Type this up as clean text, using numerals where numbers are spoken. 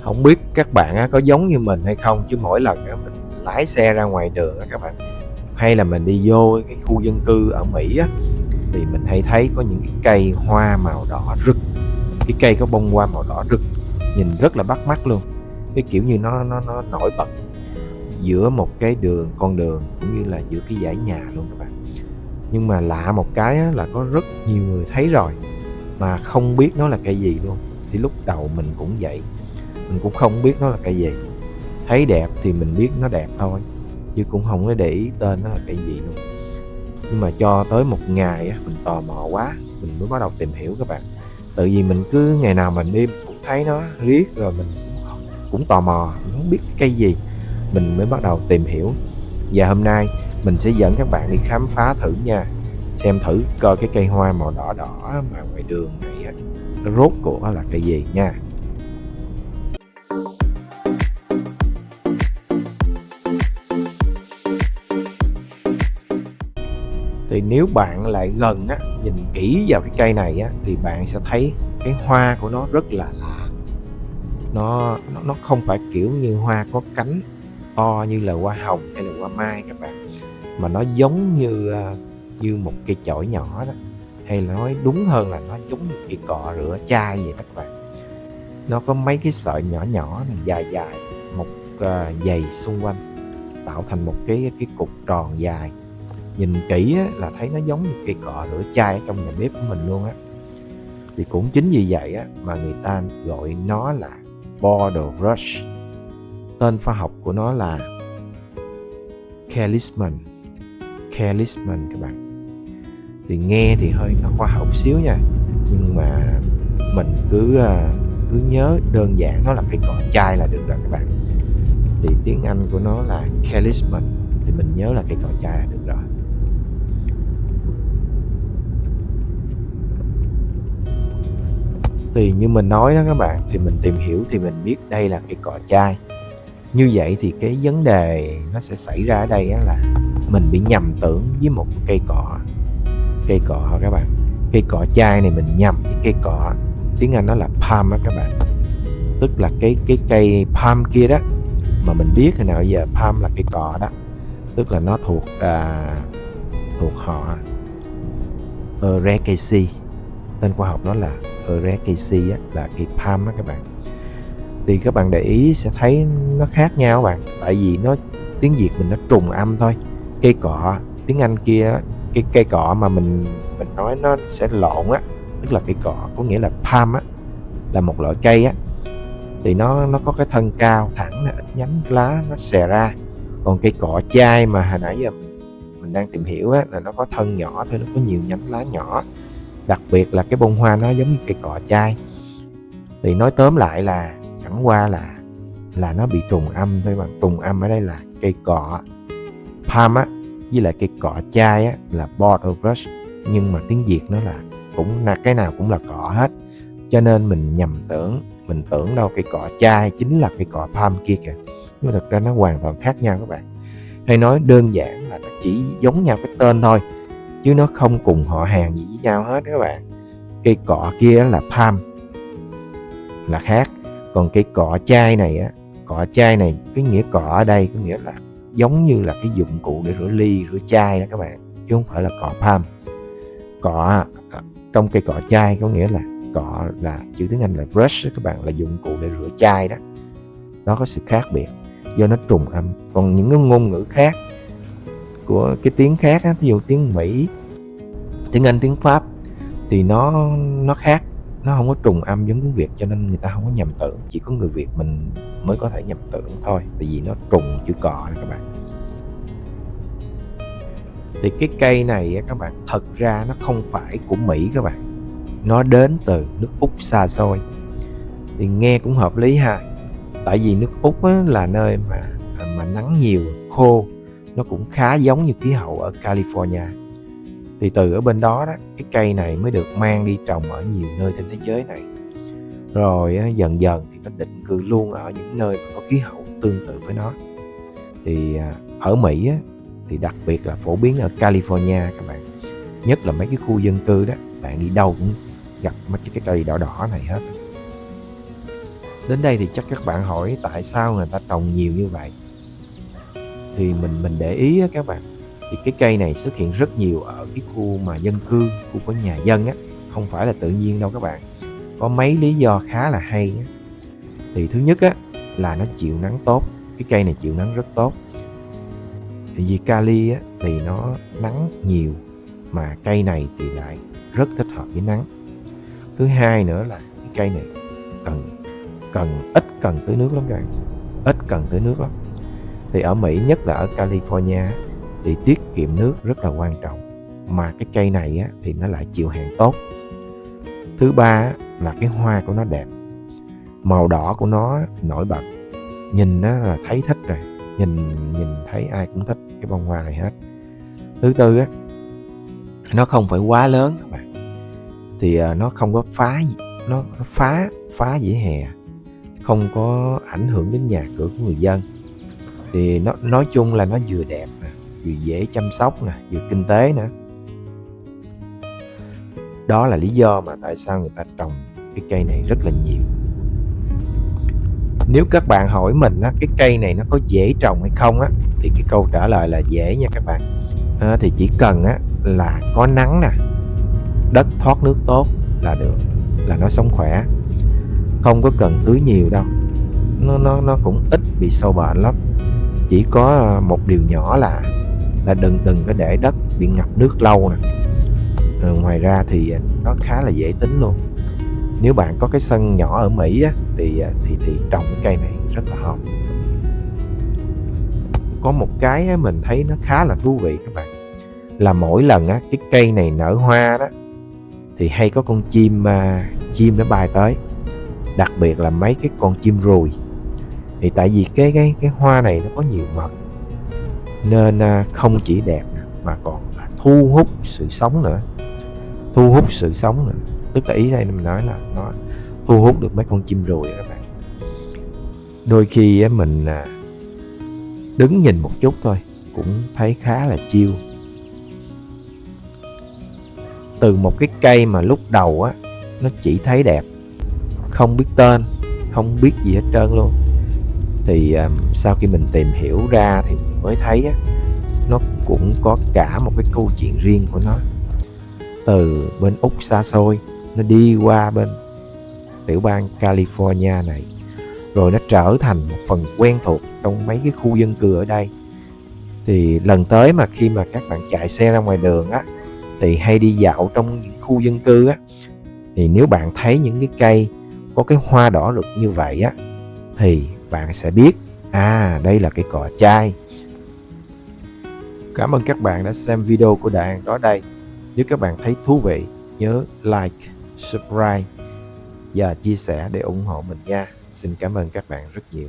Không biết các bạn á, có giống như mình hay không, chứ mỗi lần á, mình lái xe ra ngoài đường á các bạn, hay là mình đi vô cái khu dân cư ở Mỹ á, thì mình hay thấy có những cái cây hoa màu đỏ rực, cái cây có bông hoa màu đỏ rực, nhìn rất là bắt mắt luôn. Cái kiểu như nó nổi bật giữa một cái con đường cũng như là giữa cái dãy nhà luôn các bạn. Nhưng mà lạ một cái á, là có rất nhiều người thấy rồi mà không biết nó là cây gì luôn. Thì lúc đầu mình cũng vậy, mình cũng không biết nó là cây gì, thấy đẹp thì mình biết nó đẹp thôi, chứ cũng không có để ý tên nó là cây gì luôn. Nhưng mà cho tới một ngày á, mình tò mò quá, mình mới bắt đầu tìm hiểu các bạn. Tự vì mình cứ ngày nào mình đi mình cũng thấy nó riết, rồi mình cũng tò mò, mình không biết cái cây gì, mình mới bắt đầu tìm hiểu. Và hôm nay mình sẽ dẫn các bạn đi khám phá thử nha, xem thử coi cái cây hoa màu đỏ đỏ mà ngoài đường này á, nó rốt cuộc là cây gì nha. Thì nếu bạn lại gần á, nhìn kỹ vào cái cây này á, thì bạn sẽ thấy cái hoa của nó rất là lạ. Nó không phải kiểu như hoa có cánh to như là hoa hồng hay là hoa mai các bạn, mà nó giống như một cây chổi nhỏ đó, hay là nói đúng hơn là nó giống như cây cọ rửa chai vậy đó các bạn. Nó có mấy cái sợi nhỏ nhỏ này, dài dài, một dày xung quanh, tạo thành một cái cục tròn dài. Nhìn kỹ á, là thấy nó giống như cây cọ rửa chai ở trong nhà bếp của mình luôn á. Thì cũng chính vì vậy á, mà người ta gọi nó là Bordeaux. Tên khoa học của nó là Kellisman các bạn. Thì nghe thì hơi nó khoa học xíu nha, nhưng mà mình cứ nhớ đơn giản nó là cây cọ chai là được rồi các bạn. Thì tiếng Anh của nó là Kellisman, thì mình nhớ là cây cọ chai là được rồi. Thì như mình nói đó các bạn, thì mình tìm hiểu thì mình biết đây là cây cọ chai. Như vậy thì cái vấn đề nó sẽ xảy ra ở đây á là mình bị nhầm tưởng với một cây cọ. Cây cọ các bạn, cây cọ chai này mình nhầm với cây cọ, tiếng Anh nó là palm á các bạn. Tức là cái cây palm kia đó, mà mình biết hồi nào giờ palm là cây cọ đó. Tức là nó thuộc họ Ericaceae. Tên khoa học nó là Ericaceae á, là cây palm á các bạn. Thì các bạn để ý sẽ thấy nó khác nhau các bạn, tại vì nó tiếng Việt mình nó trùng âm thôi. Cây cọ tiếng Anh kia, cái cây cọ mà mình nói nó sẽ lộn á, tức là cây cọ có nghĩa là palm á, là một loại cây á, thì nó có cái thân cao thẳng, ít nhánh lá nó xè ra. Còn cây cọ chai mà hồi nãy giờ mình đang tìm hiểu á, là nó có thân nhỏ thôi, nó có nhiều nhánh lá nhỏ, đặc biệt là cái bông hoa nó giống như cây cọ chai. Thì nói tóm lại là chẳng qua là nó bị trùng âm thôi bạn. Trùng âm ở đây là cây cọ palm á với lại cây cọ chai á là Bordeaux, nhưng mà tiếng Việt nó là cũng là cái nào cũng là cọ hết, cho nên mình nhầm tưởng, mình tưởng đâu cây cọ chai chính là cây cọ palm kia kìa, nhưng mà thực ra nó hoàn toàn khác nhau các bạn. Hay nói đơn giản là nó chỉ giống nhau cái tên thôi, chứ nó không cùng họ hàng gì với nhau hết các bạn. Cây cọ kia là palm là khác, còn cây cọ chai này á, cọ chai này cái nghĩa cọ ở đây có nghĩa là giống như là cái dụng cụ để rửa ly rửa chai đó các bạn, chứ không phải là cọ palm. Cọ trong cây cọ chai có nghĩa là cọ là chữ tiếng Anh là brush đó các bạn, là dụng cụ để rửa chai đó. Nó có sự khác biệt do nó trùng âm. Còn những cái ngôn ngữ khác của cái tiếng khác á, ví dụ tiếng Mỹ, tiếng Anh, tiếng Pháp thì nó khác, nó không có trùng âm giống tiếng Việt, cho nên người ta không có nhầm tưởng. Chỉ có người Việt mình mới có thể nhầm tưởng thôi, tại vì nó trùng chữ cọ đó các bạn. Thì cái cây này các bạn, thật ra nó không phải của Mỹ các bạn, nó đến từ nước Úc xa xôi. Thì nghe cũng hợp lý ha, tại vì nước Úc là nơi mà nắng nhiều, khô, nó cũng khá giống như khí hậu ở California. Thì từ ở bên đó cái cây này mới được mang đi trồng ở nhiều nơi trên thế giới này. Rồi dần dần thì nó định cư luôn ở những nơi mà có khí hậu tương tự với nó. Thì ở Mỹ thì đặc biệt là phổ biến ở California các bạn. Nhất là mấy cái khu dân cư đó, bạn đi đâu cũng gặp mấy cái cây đỏ đỏ này hết. Đến đây thì chắc các bạn hỏi tại sao người ta trồng nhiều như vậy. Thì mình để ý á các bạn, thì cái cây này xuất hiện rất nhiều ở cái khu mà dân cư, khu có nhà dân á, không phải là tự nhiên đâu các bạn. Có mấy lý do khá là hay á. Thì thứ nhất á là nó chịu nắng tốt, cái cây này chịu nắng rất tốt. Thì vì kali á thì nó nắng nhiều, mà cây này thì lại rất thích hợp với nắng. Thứ hai nữa là cái cây này ít cần tưới nước lắm các bạn, ít cần tưới nước lắm. Thì ở Mỹ, nhất là ở California thì tiết kiệm nước rất là quan trọng, mà cái cây này á, thì nó lại chịu hạn tốt. Thứ ba là cái hoa của nó đẹp, màu đỏ của nó nổi bật, nhìn nó là thấy thích rồi, nhìn thấy ai cũng thích cái bông hoa này hết. Thứ tư á, nó không phải quá lớn các bạn, thì nó không có nó phá vỉa hè, không có ảnh hưởng đến nhà cửa của người dân. Thì nó nói chung là nó vừa đẹp nè, vừa dễ chăm sóc nè, vừa kinh tế nữa. Đó là lý do mà tại sao người ta trồng cái cây này rất là nhiều. Nếu các bạn hỏi mình á, cái cây này nó có dễ trồng hay không á, thì cái câu trả lời là dễ nha các bạn. Thì chỉ cần á là có nắng nè, đất thoát nước tốt là được, là nó sống khỏe, không có cần tưới nhiều đâu. Nó cũng ít bị sâu bệnh lắm. Chỉ có một điều nhỏ là đừng có để đất bị ngập nước lâu nè. Ngoài ra thì nó khá là dễ tính luôn. Nếu bạn có cái sân nhỏ ở Mỹ á, thì trồng cái cây này rất là hợp. Có một cái mình thấy nó khá là thú vị các bạn, là mỗi lần á, cái cây này nở hoa đó thì hay có con chim nó bay tới, đặc biệt là mấy cái con chim ruồi. Thì tại vì cái hoa này nó có nhiều mật, nên không chỉ đẹp mà còn là thu hút sự sống nữa. Tức là ý đây mình nói là nó thu hút được mấy con chim ruồi các bạn. Đôi khi mình đứng nhìn một chút thôi cũng thấy khá là chill. Từ một cái cây mà lúc đầu á nó chỉ thấy đẹp, không biết tên, không biết gì hết trơn luôn, thì sau khi mình tìm hiểu ra thì mình mới thấy á, nó cũng có cả một cái câu chuyện riêng của nó. Từ bên Úc xa xôi, nó đi qua bên tiểu bang California này, rồi nó trở thành một phần quen thuộc trong mấy cái khu dân cư ở đây. Thì lần tới mà khi mà các bạn chạy xe ra ngoài đường á, thì hay đi dạo trong những khu dân cư á, thì nếu bạn thấy những cái cây có cái hoa đỏ rực như vậy á, thì bạn sẽ biết đây là cây cò chai. Cảm ơn các bạn đã xem video của Đại An đó đây. Nếu các bạn thấy thú vị, nhớ like, subscribe và chia sẻ để ủng hộ mình nha. Xin cảm ơn các bạn rất nhiều.